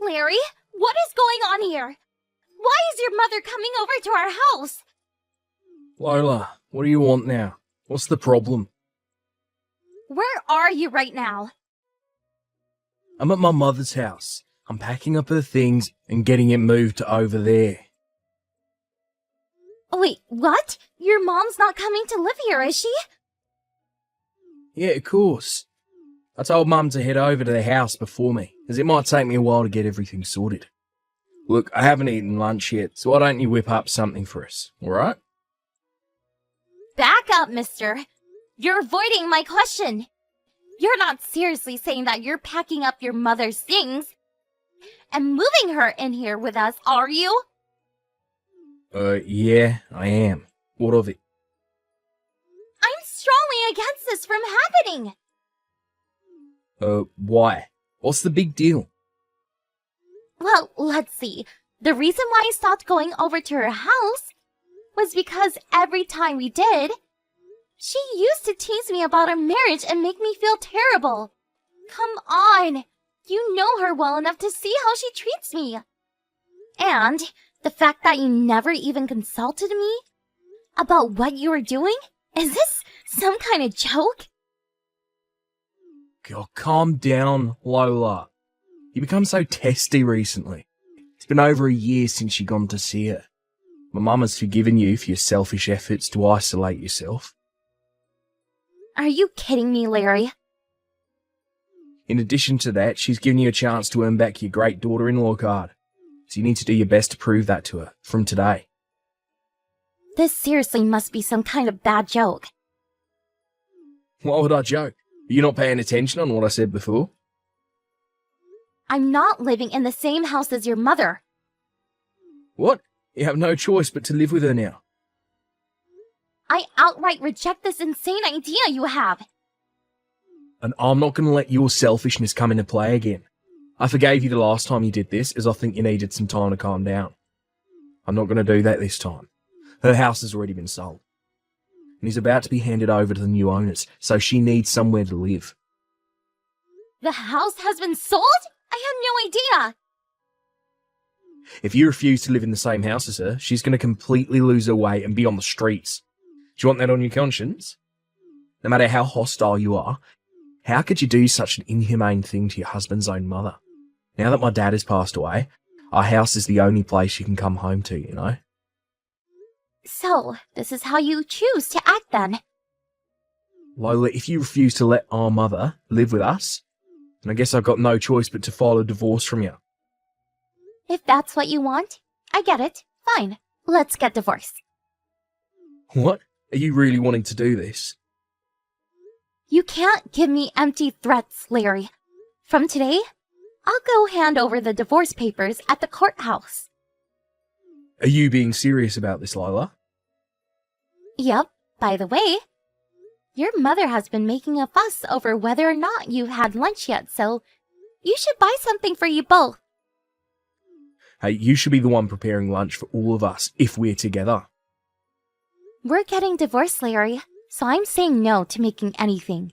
Larry? What is going on here? Why is your mother coming over to our house? Lola, what do you want now? What's the problem? Where are you right now? I'm at my mother's house. I'm packing up her things and getting it moved to over there. Oh, wait, what? Your mom's not coming to live here, is she? Yeah, of course. I told Mum to head over to the house before me, as it might take me a while to get everything sorted. Look, I haven't eaten lunch yet, so why don't you whip up something for us, alright? Back up, mister. You're avoiding my question. You're not seriously saying that you're packing up your mother's things and moving her in here with us, are you? Yeah, I am. What of it? I'm strongly against this from happening. Why? What's the big deal? Well, let's see. The reason why I stopped going over to her house was because every time we did, she used to tease me about our marriage and make me feel terrible. Come on. You know her well enough to see how she treats me. And the fact that you never even consulted me about what you were doing? Is this some kind of joke? God, calm down, Lola. You become so testy recently. It's been over a year since you gone to see her. My mum has forgiven you for your selfish efforts to isolate yourself. Are you kidding me, Larry? In addition to that, she's given you a chance to earn back your great daughter-in-law card. So you need to do your best to prove that to her, from today. This seriously must be some kind of bad joke. Why would I joke? Are you not paying attention on what I said before? I'm not living in the same house as your mother. What? You have no choice but to live with her now. I outright reject this insane idea you have. And I'm not going to let your selfishness come into play again. I forgave you the last time you did this, as I think you needed some time to calm down. I'm not going to do that this time. Her house has already been sold. And is about to be handed over to the new owners, so she needs somewhere to live. The house has been sold? I had no idea. If you refuse to live in the same house as her, she's going to completely lose her way and be on the streets. Do you want that on your conscience? No matter how hostile you are, how could you do such an inhumane thing to your husband's own mother? Now that my dad has passed away, our house is the only place you can come home to, you know? So, this is how you choose to act then? Lola, if you refuse to let our mother live with us, then I guess I've got no choice but to file a divorce from you. If that's what you want, I get it. Fine. Let's get divorced. What? Are you really wanting to do this? You can't give me empty threats, Larry. From today, I'll go hand over the divorce papers at the courthouse. Are you being serious about this, Lola? Yep. By the way, your mother has been making a fuss over whether or not you've had lunch yet, so you should buy something for you both. Hey, you should be the one preparing lunch for all of us if we're together. We're getting divorced, Larry, so I'm saying no to making anything.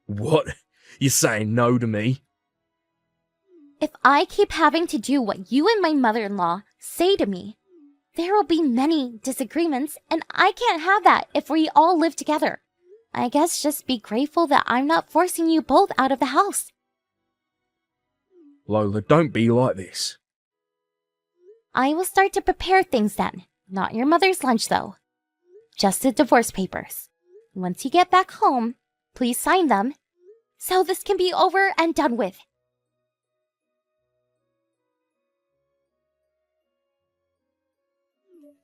What? You're saying no to me? If I keep having to do what you and my mother-in-law say to me, there will be many disagreements, and I can't have that if we all live together. I guess just be grateful that I'm not forcing you both out of the house. Lola, don't be like this. I will start to prepare things then. Not your mother's lunch, though. Just the divorce papers. Once you get back home, please sign them, so this can be over and done with.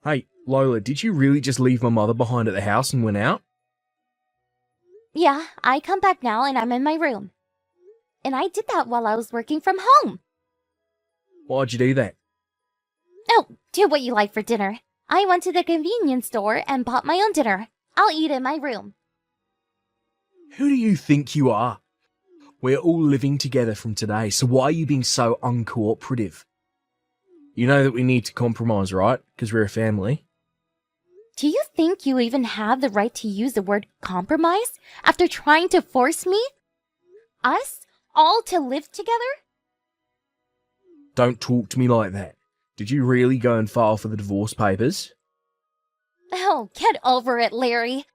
Hey, Lola, did you really just leave my mother behind at the house and went out? Yeah, I come back now and I'm in my room. And I did that while I was working from home. Why'd you do that? Oh, do what you like for dinner. I went to the convenience store and bought my own dinner. I'll eat in my room. Who do you think you are? We're all living together from today, so why are you being so uncooperative? You know that we need to compromise, right? Because we're a family. Do you think you even have the right to use the word compromise after trying to force me? Us all to live together? Don't talk to me like that. Did you really go and file for the divorce papers? Oh, get over it, Larry.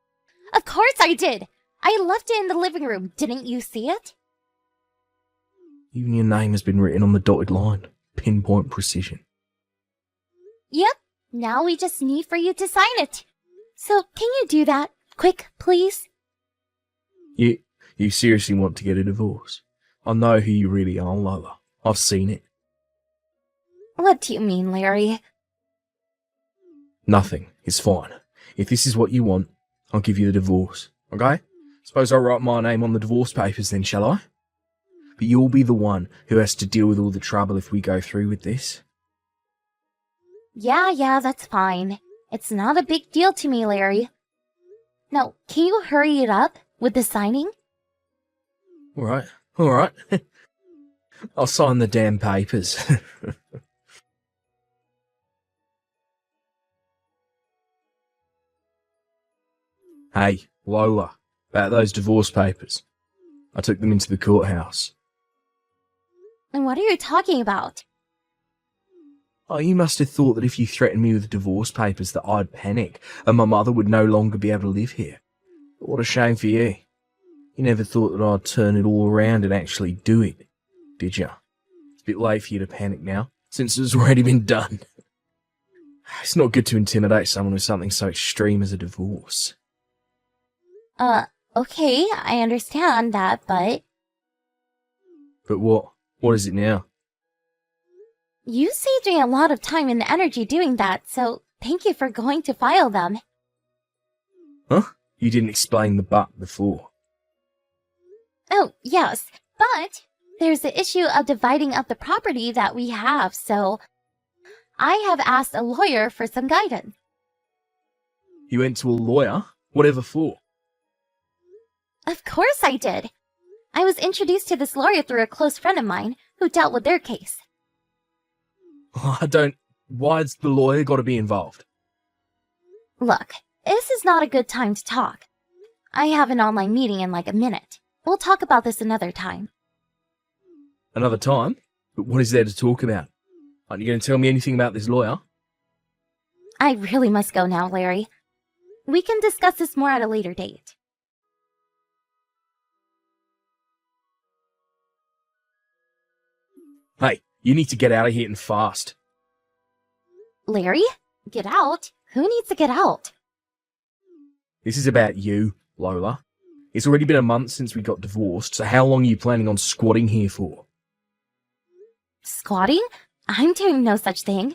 Of course I did. I left it in the living room. Didn't you see it? Even your name has been written on the dotted line. Pinpoint precision. Yep. Now we just need for you to sign it. So, can you do that? Quick, please? You seriously want to get a divorce? I know who you really are, Lola. I've seen it. What do you mean, Larry? Nothing. It's fine. If this is what you want, I'll give you the divorce. Okay? Suppose I'll write my name on the divorce papers then, shall I? But you'll be the one who has to deal with all the trouble if we go through with this. Yeah, that's fine. It's not a big deal to me, Larry. Now, can you hurry it up with the signing? Alright. I'll sign the damn papers. Hey, Lola, about those divorce papers. I took them into the courthouse. And what are you talking about? Oh, you must have thought that if you threatened me with the divorce papers that I'd panic and my mother would no longer be able to live here. But what a shame for you. You never thought that I'd turn it all around and actually do it, did you? It's a bit late for you to panic now, since it's already been done. It's not good to intimidate someone with something so extreme as a divorce. Okay, I understand that, but... But what? What is it now? You saved me a lot of time and energy doing that, so thank you for going to file them. Huh? You didn't explain the but before. Oh, yes, but there's the issue of dividing up the property that we have, so I have asked a lawyer for some guidance. You went to a lawyer? Whatever for? Of course I did. I was introduced to this lawyer through a close friend of mine who dealt with their case. Why's the lawyer got to be involved? Look, this is not a good time to talk. I have an online meeting in like a minute. We'll talk about this another time. Another time? But what is there to talk about? Aren't you going to tell me anything about this lawyer? I really must go now, Larry. We can discuss this more at a later date. Hey, you need to get out of here and fast. Larry? Get out? Who needs to get out? This is about you, Lola. It's already been a month since we got divorced, so how long are you planning on squatting here for? Squatting? I'm doing no such thing.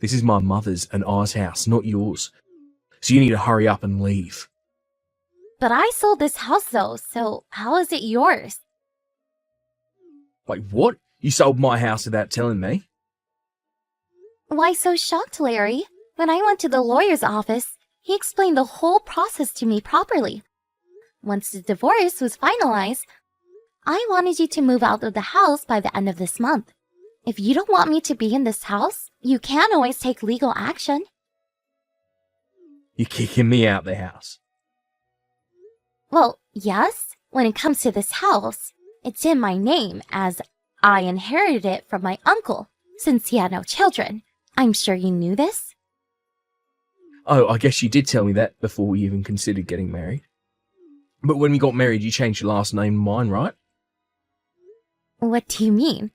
This is my mother's and I's house, not yours. So you need to hurry up and leave. But I sold this house though, so how is it yours? Wait, what? You sold my house without telling me? Why so shocked, Larry? When I went to the lawyer's office, he explained the whole process to me properly. Once the divorce was finalized, I wanted you to move out of the house by the end of this month. If you don't want me to be in this house, you can always take legal action. You're kicking me out the house. Well, yes, when it comes to this house, it's in my name as I inherited it from my uncle since he had no children. I'm sure you knew this. Oh, I guess you did tell me that before we even considered getting married. But when we got married, you changed your last name to mine, right? What do you mean?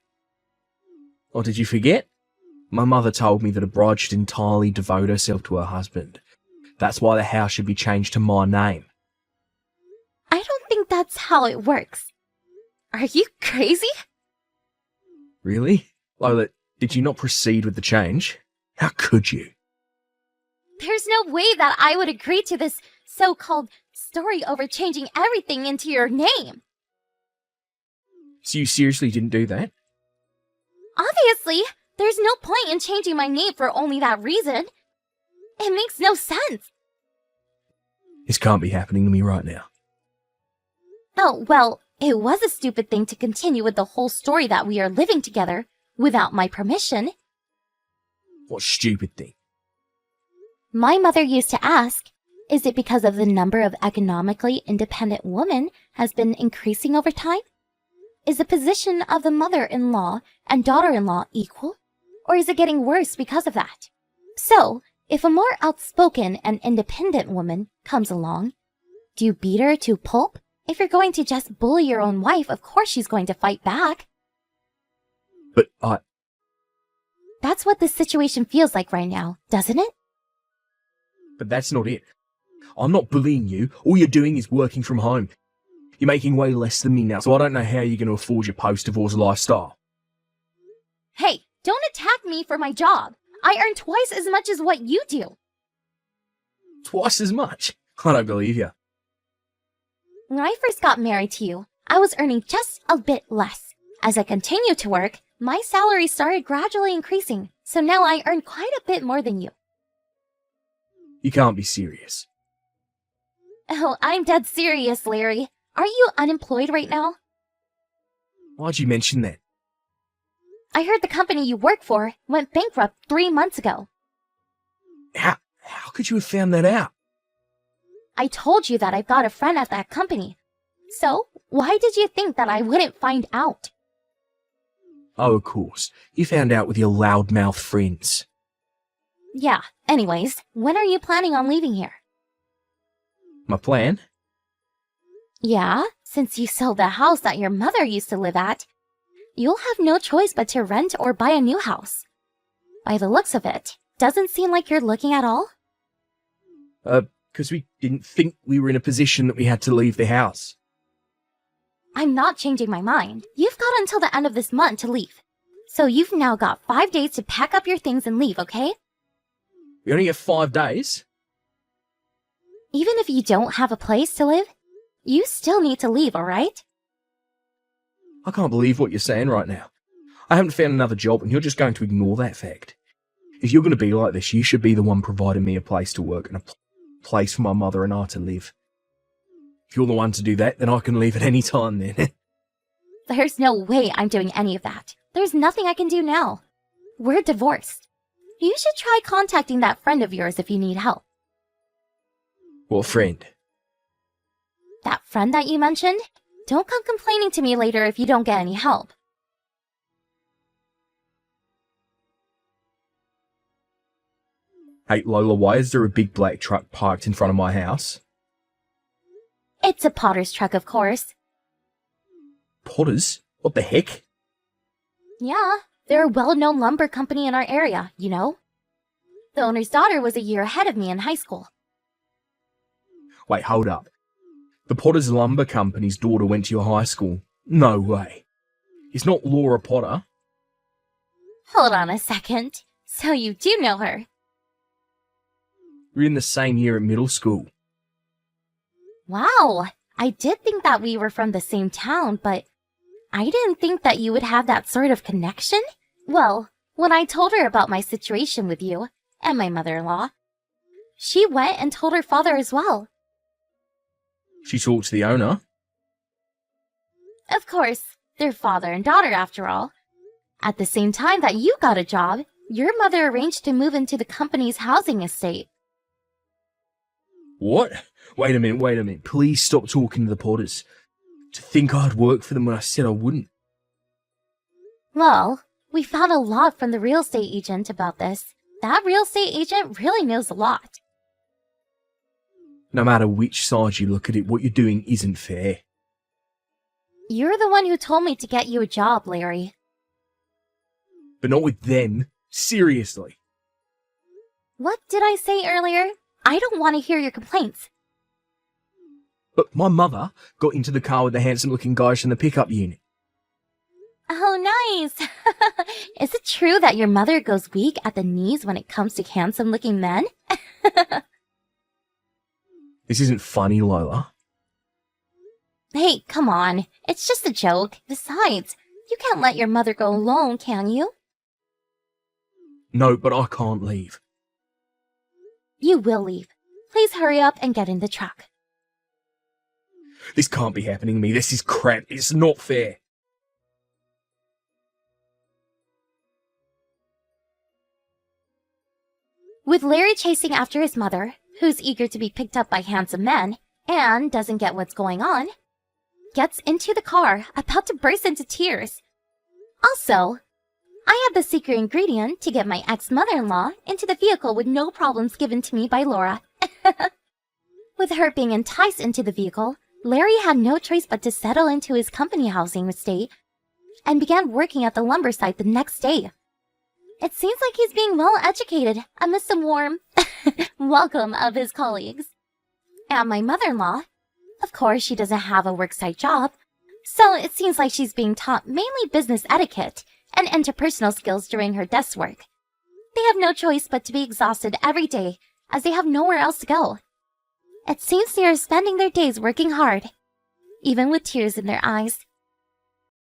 Or did you forget? My mother told me that a bride should entirely devote herself to her husband. That's why the house should be changed to my name. I don't think that's how it works. Are you crazy? Really? Lola, did you not proceed with the change? How could you? There's no way that I would agree to this so-called story over changing everything into your name. So you seriously didn't do that? Obviously, there's no point in changing my name for only that reason. It makes no sense. This can't be happening to me right now. Oh, well, it was a stupid thing to continue with the whole story that we are living together without my permission. What stupid thing? My mother used to ask, is it because of the number of economically independent women has been increasing over time? Is the position of the mother-in-law and daughter-in-law equal? Or is it getting worse because of that? So, if a more outspoken and independent woman comes along, do you beat her to pulp? If you're going to just bully your own wife, of course she's going to fight back. But That's what this situation feels like right now, doesn't it? But that's not it. I'm not bullying you. All you're doing is working from home. You're making way less than me now, so I don't know how you're going to afford your post-divorce lifestyle. Hey, don't attack me for my job. I earn twice as much as what you do. Twice as much? I don't believe you. When I first got married to you, I was earning just a bit less. As I continued to work, my salary started gradually increasing, so now I earn quite a bit more than you. You can't be serious. Oh, I'm dead serious, Larry. Are you unemployed right now? Why'd you mention that? I heard the company you work for went bankrupt 3 months ago. How could you have found that out? I told you that I've got a friend at that company. So, why did you think that I wouldn't find out? Oh, of course. You found out with your loudmouth friends. Yeah, anyways, when are you planning on leaving here? My plan? Yeah, since you sold the house that your mother used to live at, you'll have no choice but to rent or buy a new house. By the looks of it, doesn't seem like you're looking at all. Because we didn't think we were in a position that we had to leave the house. I'm not changing my mind. You've got until the end of this month to leave. So you've now got 5 days to pack up your things and leave, okay? We only get 5 days? Even if you don't have a place to live, you still need to leave, alright? I can't believe what you're saying right now. I haven't found another job and you're just going to ignore that fact. If you're going to be like this, you should be the one providing me a place to work and a place for my mother and I to live. If you're the one to do that, then I can leave at any time then. There's no way I'm doing any of that. There's nothing I can do now. We're divorced. You should try contacting that friend of yours if you need help. What friend? That friend that you mentioned? Don't come complaining to me later if you don't get any help. Hey, Lola, why is there a big black truck parked in front of my house? It's a potter's truck, of course. Potters? What the heck? Yeah, they're a well-known lumber company in our area, you know? The owner's daughter was a year ahead of me in high school. Wait, hold up. The Potter's Lumber Company's daughter went to your high school? No way. It's not Laura Potter. Hold on a second. So you do know her? We're in the same year at middle school. Wow, I did think that we were from the same town, but I didn't think that you would have that sort of connection. Well, when I told her about my situation with you and my mother-in-law, she went and told her father as well. She talked to the owner? Of course, they're father and daughter after all. At the same time that you got a job, your mother arranged to move into the company's housing estate. What? Wait a minute. Please stop talking to the Potters. To think I'd work for them when I said I wouldn't. Well, we found a lot from the real estate agent about this. That real estate agent really knows a lot. No matter which side you look at it, what you're doing isn't fair. You're the one who told me to get you a job, Larry. But not with them. Seriously. What did I say earlier? I don't want to hear your complaints. But my mother got into the car with the handsome-looking guys from the pickup unit. Oh, nice. Is it true that your mother goes weak at the knees when it comes to handsome-looking men? This isn't funny, Lola. Hey, come on. It's just a joke. Besides, you can't let your mother go alone, can you? No, but I can't leave. You will leave. Please hurry up and get in the truck. This can't be happening to me. This is crap. It's not fair. With Larry chasing after his mother, who's eager to be picked up by handsome men, and doesn't get what's going on, gets into the car, about to burst into tears. Also, I had the secret ingredient to get my ex-mother-in-law into the vehicle with no problems given to me by Laura. With her being enticed into the vehicle, Larry had no choice but to settle into his company housing estate and began working at the lumber site the next day. It seems like he's being well educated amidst the warm welcome of his colleagues. And my mother-in-law, of course, she doesn't have a worksite job, so it seems like she's being taught mainly business etiquette and interpersonal skills during her desk work. They have no choice but to be exhausted every day, as they have nowhere else to go. It seems they are spending their days working hard, even with tears in their eyes.